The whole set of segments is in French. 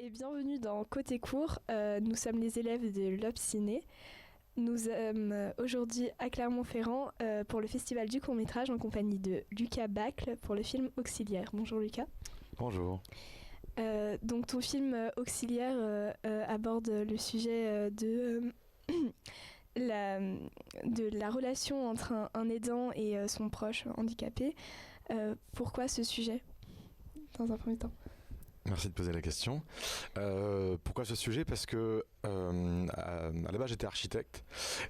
et bienvenue dans Côté Cours. Nous sommes les élèves de l'Obciné. Nous sommes aujourd'hui à Clermont-Ferrand pour le Festival du court-métrage en compagnie de Lucas Bacle pour le film Auxiliaire. Bonjour Lucas. Bonjour. Donc ton film Auxiliaire aborde le sujet de la relation entre un aidant et son proche handicapé. Pourquoi ce sujet dans un premier temps ? Merci de poser la question. Pourquoi ce sujet ? Parce que à la base j'étais architecte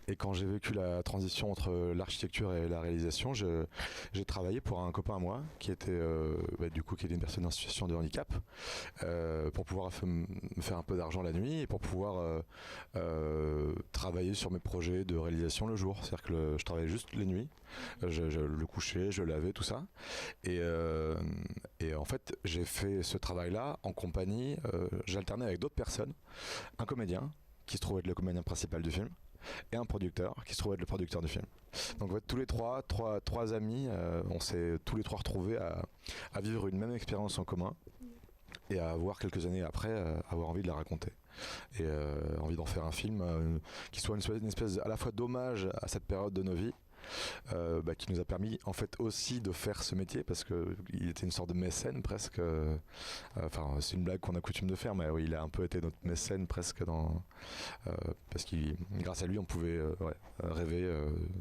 et quand j'ai vécu la transition entre l'architecture et la réalisation, j'ai travaillé pour un copain à moi qui était qui était une personne en situation de handicap pour pouvoir me faire un peu d'argent la nuit et pour pouvoir travailler sur mes projets de réalisation le jour. C'est-à-dire que je travaillais juste les nuits, je le couchais, je lavais, tout ça. Et en fait j'ai fait ce travail-là en compagnie, j'alternais avec d'autres personnes, un comédien qui se trouvait être le comédien principal du film et un producteur qui se trouvait être le producteur du film. Donc en fait, tous les trois amis, on s'est tous les trois retrouvés à vivre une même expérience en commun et à avoir quelques années après avoir envie de la raconter et envie d'en faire un film qui soit une espèce à la fois d'hommage à cette période de nos vies, qui nous a permis en fait aussi de faire ce métier parce qu'il était une sorte de mécène presque. C'est une blague qu'on a coutume de faire, mais oui, il a un peu été notre mécène presque parce que grâce à lui on pouvait rêver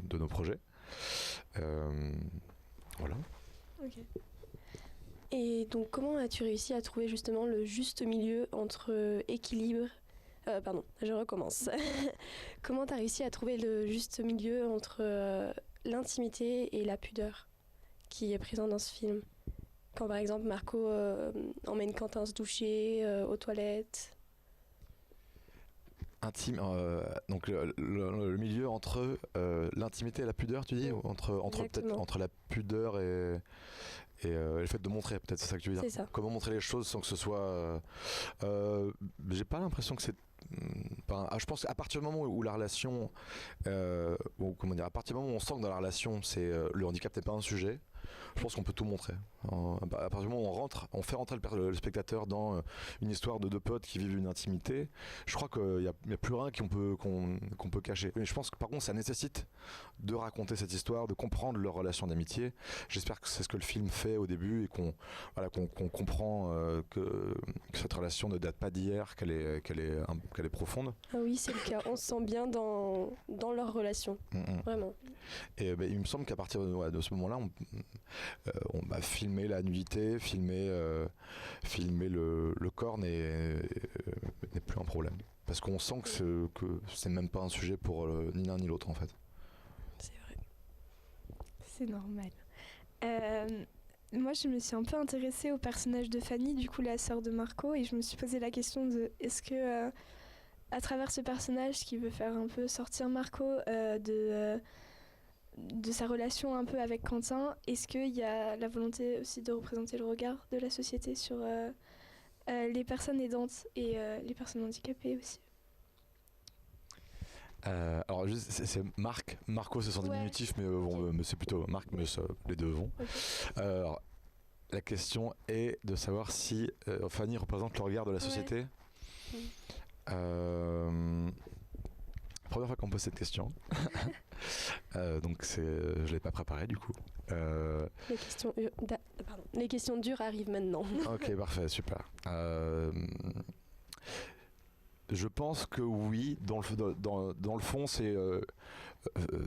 de nos projets. Voilà. Ok. Et donc comment as-tu réussi à trouver justement le juste milieu entre équilibre je recommence. Comment tu as réussi à trouver le juste milieu entre l'intimité et la pudeur qui est présente dans ce film ? Quand par exemple Marco emmène Quentin se doucher aux toilettes. Intime, donc le milieu entre l'intimité et la pudeur, tu dis, entre la pudeur et le fait de montrer, peut-être c'est ça que tu veux dire. C'est ça. Comment montrer les choses sans que ce soit j'ai pas l'impression que c'est je pense qu'à partir du moment où la relation à partir du moment où on sent que dans la relation le handicap n'est pas un sujet, je pense qu'on peut tout montrer. À partir du moment où on fait rentrer le spectateur dans une histoire de deux potes qui vivent une intimité, je crois qu'il n'y a plus rien qu'on peut cacher. Mais je pense que par contre ça nécessite de raconter cette histoire, de comprendre leur relation d'amitié. J'espère que c'est ce que le film fait au début et qu'on comprend que cette relation ne date pas d'hier, qu'elle est profonde. Ah oui, c'est le cas. On se sent bien dans leur relation. Vraiment. Et il me semble qu'à partir de ce moment-là, on va filmer la nudité, filmer le corps n'est plus un problème. Parce qu'on sent que c'est même pas un sujet pour ni l'un ni l'autre en fait. C'est vrai. C'est normal. Moi, je me suis un peu intéressée au personnage de Fanny, du coup la sœur de Marco, et je me suis posé la question de est-ce que à travers ce personnage qui veut faire un peu sortir Marco de sa relation un peu avec Quentin, est-ce qu'il y a la volonté aussi de représenter le regard de la société sur les personnes aidantes et les personnes handicapées aussi? Alors c'est Marco c'est son diminutif, mais mais c'est plutôt Marc, mais les deux vont. Okay. Alors la question est de savoir si Fanny représente le regard de la société. Première fois qu'on pose cette question. Donc je l'ai pas préparé du coup. Les questions dures arrivent maintenant. Ok, parfait, super. Je pense que oui, dans le fond, c'est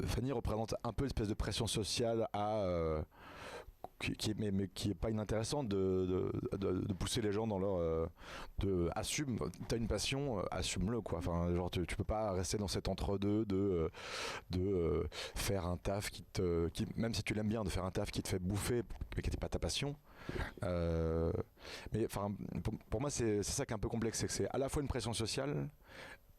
Fanny représente un peu l'espèce de pression sociale qui est pas inintéressante de pousser les gens dans leur assume, t'as une passion, assume-le quoi. Enfin genre tu peux pas rester dans cet entre-deux de faire un taf qui même si tu l'aimes bien, de faire un taf qui te fait bouffer mais qui n'était pas ta passion. Mais enfin pour moi c'est ça qui est un peu complexe, c'est que c'est à la fois une pression sociale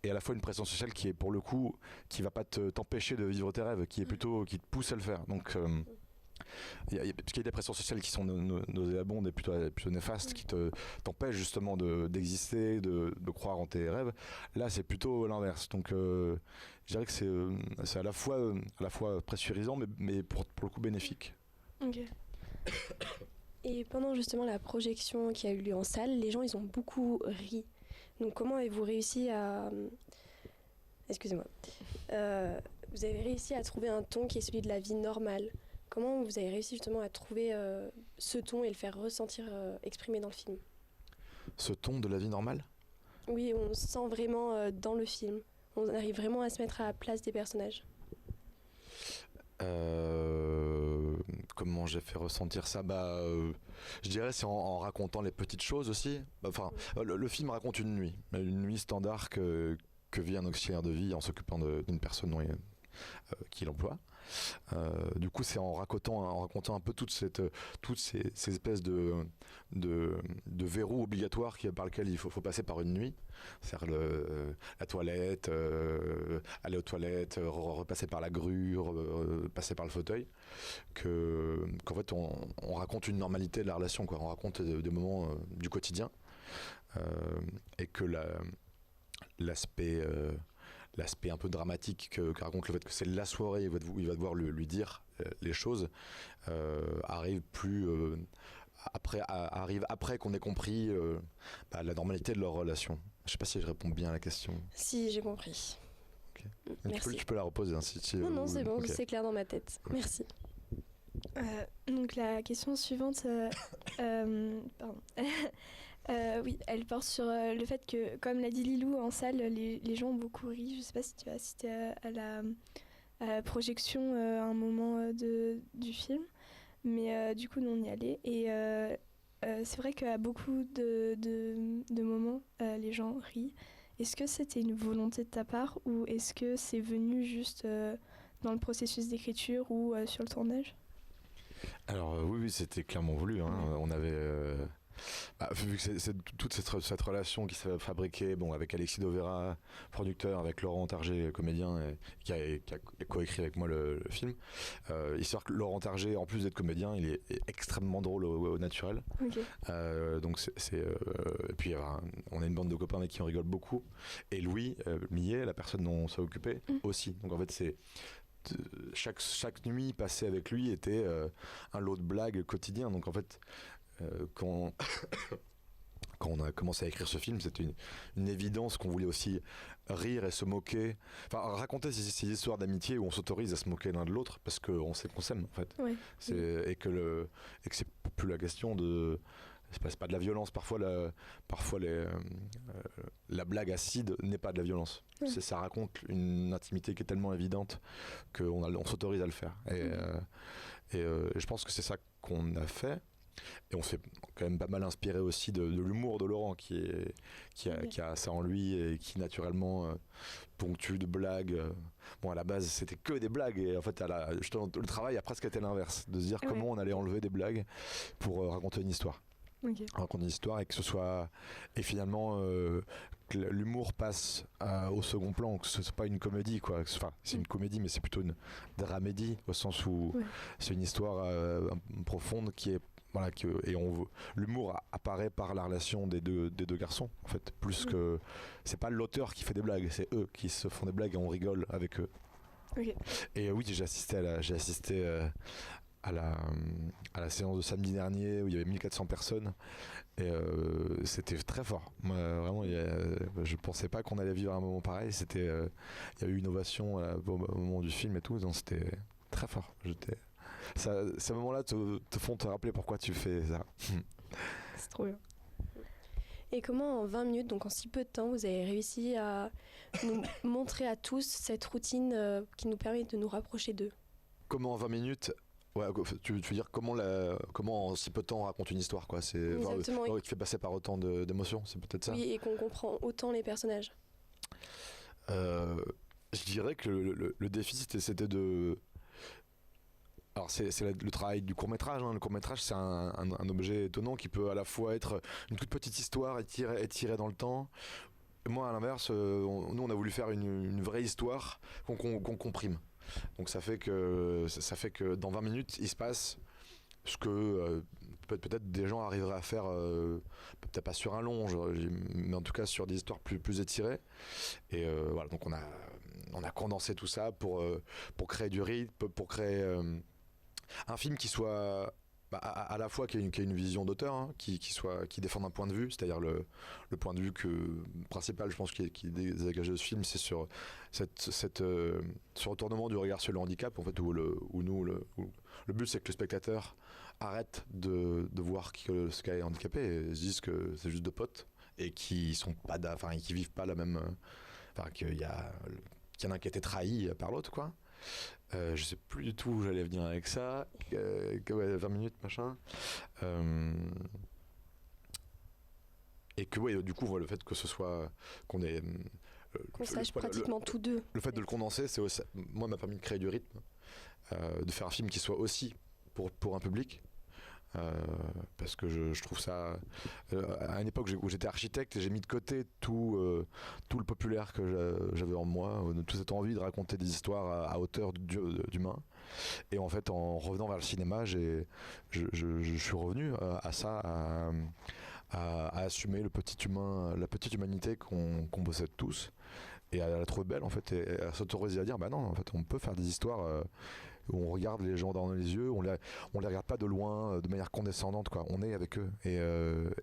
et à la fois une pression sociale qui est pour le coup qui va pas t'empêcher de vivre tes rêves, qui est plutôt qui te pousse à le faire. Donc parce qu'il y a des pressions sociales qui sont nauséabondes et plutôt néfastes, qui t'empêchent justement d'exister, de croire en tes rêves. Là c'est plutôt l'inverse, donc je dirais que c'est à la fois pressurisant mais pour le coup bénéfique. Ok. Et pendant justement la projection qui a eu lieu en salle, les gens ils ont beaucoup ri. Donc comment avez-vous réussi à... Excusez-moi. Vous avez réussi à trouver un ton qui est celui de la vie normale. Comment vous avez réussi justement à trouver ce ton et le faire ressentir, exprimer dans le film? Ce ton de la vie normale? Oui, on se sent vraiment dans le film. On arrive vraiment à se mettre à la place des personnages. Comment j'ai fait ressentir ça? Je dirais c'est en racontant les petites choses aussi. Enfin, le film raconte une nuit standard que vit un auxiliaire de vie en s'occupant d'une personne qui l'emploie. Du coup, c'est en racontant un peu toutes ces espèces de verrous obligatoires par lesquels il faut passer par une nuit. C'est-à-dire la toilette, aller aux toilettes, repasser par la grue, passer par le fauteuil. Qu'en fait, on raconte une normalité de la relation, quoi. On raconte des moments du quotidien. Et que l'aspect un peu dramatique que raconte le fait que c'est la soirée où il va devoir lui dire les choses arrive après qu'on ait compris la normalité de leur relation. Je sais pas si je réponds bien à la question. Si, j'ai compris. Okay. Merci. Tu peux la reposer. Non, c'est bon, okay. c'est clair dans ma tête. Merci. Donc la question suivante, pardon. Oui, elle porte sur le fait que, comme l'a dit Lilou, en salle, les gens ont beaucoup ri. Je ne sais pas si tu as assisté à la projection à un moment du film, mais du coup, nous, on y allait. Et c'est vrai qu'à beaucoup de moments, les gens rient. Est-ce que c'était une volonté de ta part ou est-ce que c'est venu juste dans le processus d'écriture ou sur le tournage? Alors oui, c'était clairement voulu. On avait... vu que c'est toute cette relation qui s'est fabriquée avec Alexis Dovera, producteur, avec Laurent Targé, comédien, qui a coécrit avec moi le film. Histoire que Laurent Targé, en plus d'être comédien, il est extrêmement drôle au naturel. Okay. Donc et puis on a une bande de copains avec qui on rigole beaucoup. Et Louis Millet, la personne dont on s'est occupé, aussi. Donc en fait c'est... Chaque nuit passée avec lui était un lot de blagues quotidien. Donc en fait quand on a commencé à écrire ce film, c'était une évidence qu'on voulait aussi rire et se moquer, enfin raconter ces histoires d'amitié où on s'autorise à se moquer l'un de l'autre parce qu'on sait qu'on s'aime en fait. Ouais. Et que c'est plus la question de... C'est pas de la violence, parfois la blague acide n'est pas de la violence. Ouais. Ça raconte une intimité qui est tellement évidente qu'on s'autorise à le faire. Et je pense que c'est ça qu'on a fait. Et on s'est quand même pas mal inspiré aussi de l'humour de Laurent qui a ça en lui et qui naturellement ponctue de blagues. Bon, à la base c'était que des blagues et en fait le travail a presque été l'inverse, de se dire comment on allait enlever des blagues pour raconter une histoire. Okay. Raconter une histoire et que ce soit... Et finalement que l'humour passe au second plan, que ce soit pas une comédie quoi. Enfin c'est une comédie mais c'est plutôt une dramédie au sens où c'est une histoire profonde qui est... l'humour apparaît par la relation des deux garçons en fait, plus que c'est pas l'auteur qui fait des blagues, c'est eux qui se font des blagues et on rigole avec eux. Okay. Et oui, j'ai assisté à la séance de samedi dernier où il y avait 1400 personnes et c'était très fort. Moi, vraiment, je pensais pas qu'on allait vivre un moment pareil. Il y a eu une ovation au moment du film et tout, donc c'était très fort. Ces moments-là te font te rappeler pourquoi tu fais ça. C'est trop bien. Et comment en 20 minutes, donc en si peu de temps, vous avez réussi à nous montrer à tous cette routine qui nous permet de nous rapprocher d'eux? Comment en 20 minutes? Ouais, tu veux dire comment en si peu de temps on raconte une histoire quoi. Exactement. Qui fait passer par autant d'émotions, c'est peut-être ça. Oui, et qu'on comprend autant les personnages. Je dirais que le défi c'était de... Alors c'est le travail du court-métrage. Le court-métrage c'est un objet étonnant qui peut à la fois être une toute petite histoire étirée dans le temps. Et moi à l'inverse, nous on a voulu faire une vraie histoire qu'on comprime. Donc ça fait que dans 20 minutes il se passe ce que peut-être des gens arriveraient à faire, peut-être pas sur un long, mais en tout cas sur des histoires plus étirées. Et voilà, donc on a condensé tout ça pour créer du rythme, pour créer un film qui soit à la fois qu'il y ait une vision d'auteur, hein, qui défende un point de vue, c'est-à-dire le point de vue principal, je pense, qui est dégagé de ce film, c'est sur ce retournement du regard sur le handicap, en fait, où le but, c'est que le spectateur arrête de voir que ce gars est handicapé et se dise que c'est juste deux potes et qui sont pas, qui vivent pas la même, qu'il y en a un qui a été trahi par l'autre, quoi. Je sais plus du tout où j'allais venir avec ça. 20 minutes, machin. Et que, ouais, du coup, le fait que ce soit. Qu'on ait. Qu'on sache pratiquement tous deux. Le fait de le condenser, moi, m'a permis de créer du rythme. De faire un film qui soit aussi pour un public. Parce que je trouve ça à une époque où j'étais architecte, j'ai mis de côté tout le populaire que j'avais en moi, toute cette envie de raconter des histoires à hauteur d'humain, et en fait en revenant vers le cinéma je suis revenu à ça, à assumer le petit humain, la petite humanité qu'on possède tous, et à la trouver belle en fait, et à s'autoriser à dire bah non, en fait on peut faire des histoires où on regarde les gens dans les yeux, on les regarde pas de loin, de manière condescendante, quoi. On est avec eux et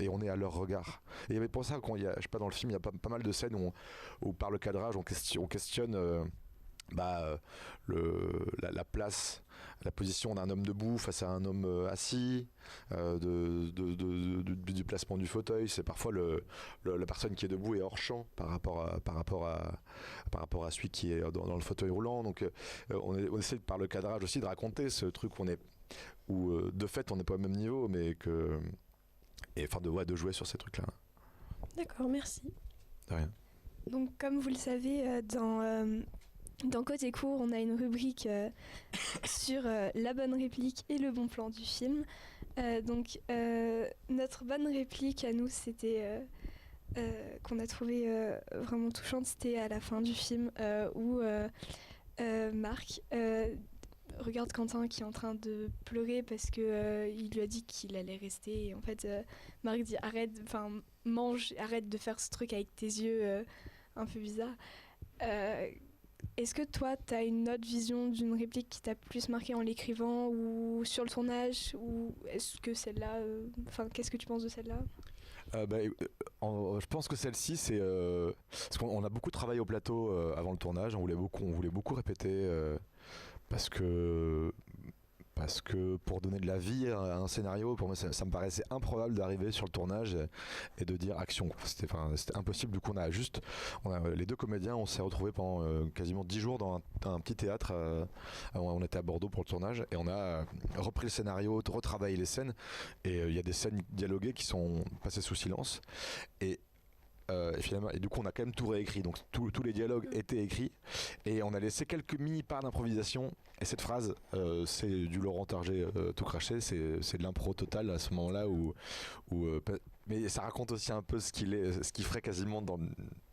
on est à leur regard. Et il y avait pour ça, je sais pas, dans le film, il y a pas mal de scènes où par le cadrage, on questionne la place, la position d'un homme debout face à un homme assis, du placement du fauteuil. C'est parfois la personne qui est debout est hors champ par rapport à celui qui est dans le fauteuil roulant. Donc on essaie par le cadrage aussi de raconter ce truc où de fait on n'est pas au même niveau, mais de jouer sur ces trucs-là. D'accord, merci. De rien. Donc comme vous le savez, dans Côté Court, on a une rubrique sur la bonne réplique et le bon plan du film. Notre bonne réplique à nous, c'était qu'on a trouvé vraiment touchante, c'était à la fin du film où Marc regarde Quentin qui est en train de pleurer parce que il lui a dit qu'il allait rester. Et en fait, Marc dit mange, arrête de faire ce truc avec tes yeux un peu bizarre. Est-ce que toi, tu as une autre vision d'une réplique qui t'a plus marqué en l'écrivant ou sur le tournage, ou est-ce que celle-là... qu'est-ce que tu penses de celle-là ? Je pense que celle-ci, c'est... parce qu'on a beaucoup travaillé au plateau avant le tournage, on voulait beaucoup répéter, parce que pour donner de la vie à un scénario, pour moi ça me paraissait improbable d'arriver sur le tournage et de dire action. C'était impossible. Du coup les deux comédiens, on s'est retrouvés pendant quasiment 10 jours dans un petit théâtre. On était à Bordeaux pour le tournage et on a repris le scénario, retravaillé les scènes, et il y a des scènes dialoguées qui sont passées sous silence, et finalement, et du coup on a quand même tout réécrit, donc tous les dialogues étaient écrits et on a laissé quelques mini parts d'improvisation. Et cette phrase, c'est du Laurent Target tout craché, c'est de l'impro total à ce moment-là mais ça raconte aussi un peu ce qu'il ferait quasiment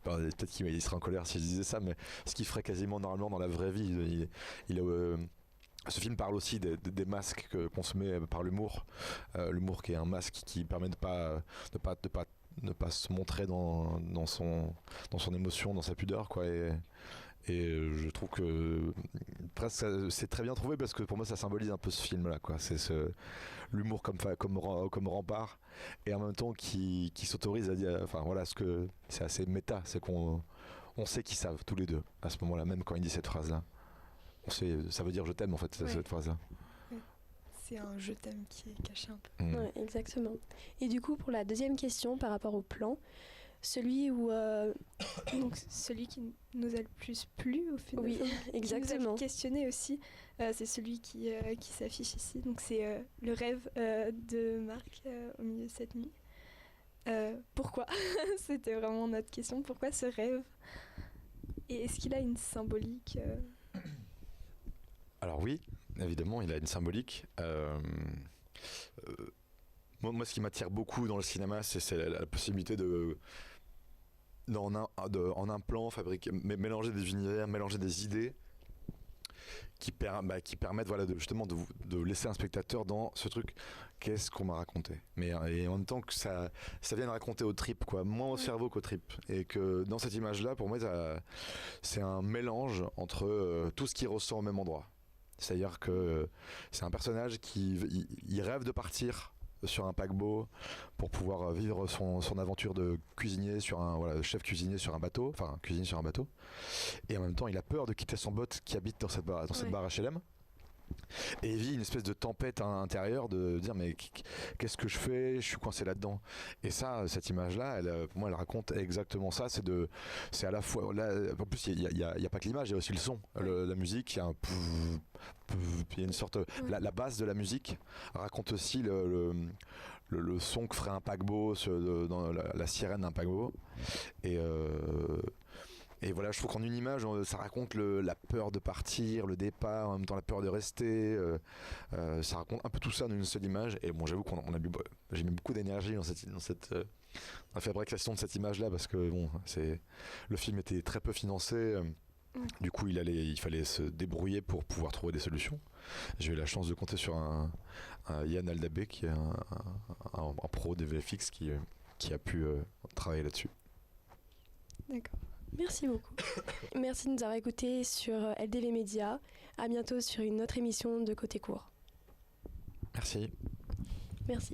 peut-être qu'il serait en colère si je disais ça, mais ce qu'il ferait quasiment normalement dans la vraie vie. Ce film parle aussi des masques qu'on se met par l'humour, l'humour qui est un masque qui permet de ne pas se montrer dans son émotion, dans sa pudeur, quoi. Et je trouve que presque c'est très bien trouvé, parce que pour moi ça symbolise un peu ce film-là, quoi. C'est l'humour comme rempart, et en même temps qui s'autorise à dire, c'est assez méta, c'est qu'on sait qu'ils savent tous les deux à ce moment-là, même quand il dit cette phrase-là. On sait, ça veut dire je t'aime en fait, ouais. Cette phrase-là. C'est un je t'aime qui est caché un peu. Ouais, exactement. Et du coup, pour la deuxième question par rapport au plan, celui où... Donc, celui qui nous a le plus plu au final. Oui, exactement. Qui nous a questionné aussi, c'est celui qui s'affiche ici. Donc c'est le rêve de Marc au milieu de cette nuit. Pourquoi ? C'était vraiment notre question. Pourquoi ce rêve ? Et est-ce qu'il a une symbolique Alors oui, évidemment, il a une symbolique. Moi, ce qui m'attire beaucoup dans le cinéma, c'est la possibilité en un plan, mélanger des univers, mélanger des idées qui permettent justement de laisser un spectateur dans ce truc. Qu'est-ce qu'on m'a raconté ? Et en même temps que ça vienne raconter aux tripes, quoi, moins au cerveau qu'aux tripes. Et que dans cette image-là, pour moi, c'est un mélange entre tout ce qui ressort au même endroit. C'est-à-dire que c'est un personnage il rêve de partir sur un paquebot pour pouvoir vivre son aventure de cuisinier chef cuisinier sur un bateau, enfin cuisinier sur un bateau. Et en même temps, il a peur de quitter son pote qui habite dans cette barre HLM. Et il vit une espèce de tempête à l'intérieur de dire mais qu'est-ce que je fais, je suis coincé là-dedans. Et ça, cette image-là, pour moi, elle raconte exactement ça. C'est à la fois là, en plus il y a pas que l'image, il y a aussi le son, la musique, il y a il y a une sorte la base de la musique raconte aussi le son que ferait un paquebot dans la sirène d'un paquebot. Et voilà, je trouve qu'en une image, ça raconte la peur de partir, le départ, en même temps la peur de rester. Ça raconte un peu tout ça dans une seule image. Et bon, j'avoue j'ai mis beaucoup d'énergie dans la fabrication de cette image-là, parce que bon, le film était très peu financé. Du coup, il fallait se débrouiller pour pouvoir trouver des solutions. J'ai eu la chance de compter sur un Yann Aldabé, qui est un pro des VFX qui a pu travailler là-dessus. D'accord. Merci beaucoup. Merci de nous avoir écoutés sur LDV Média. À bientôt sur une autre émission de Côté Court. Merci. Merci.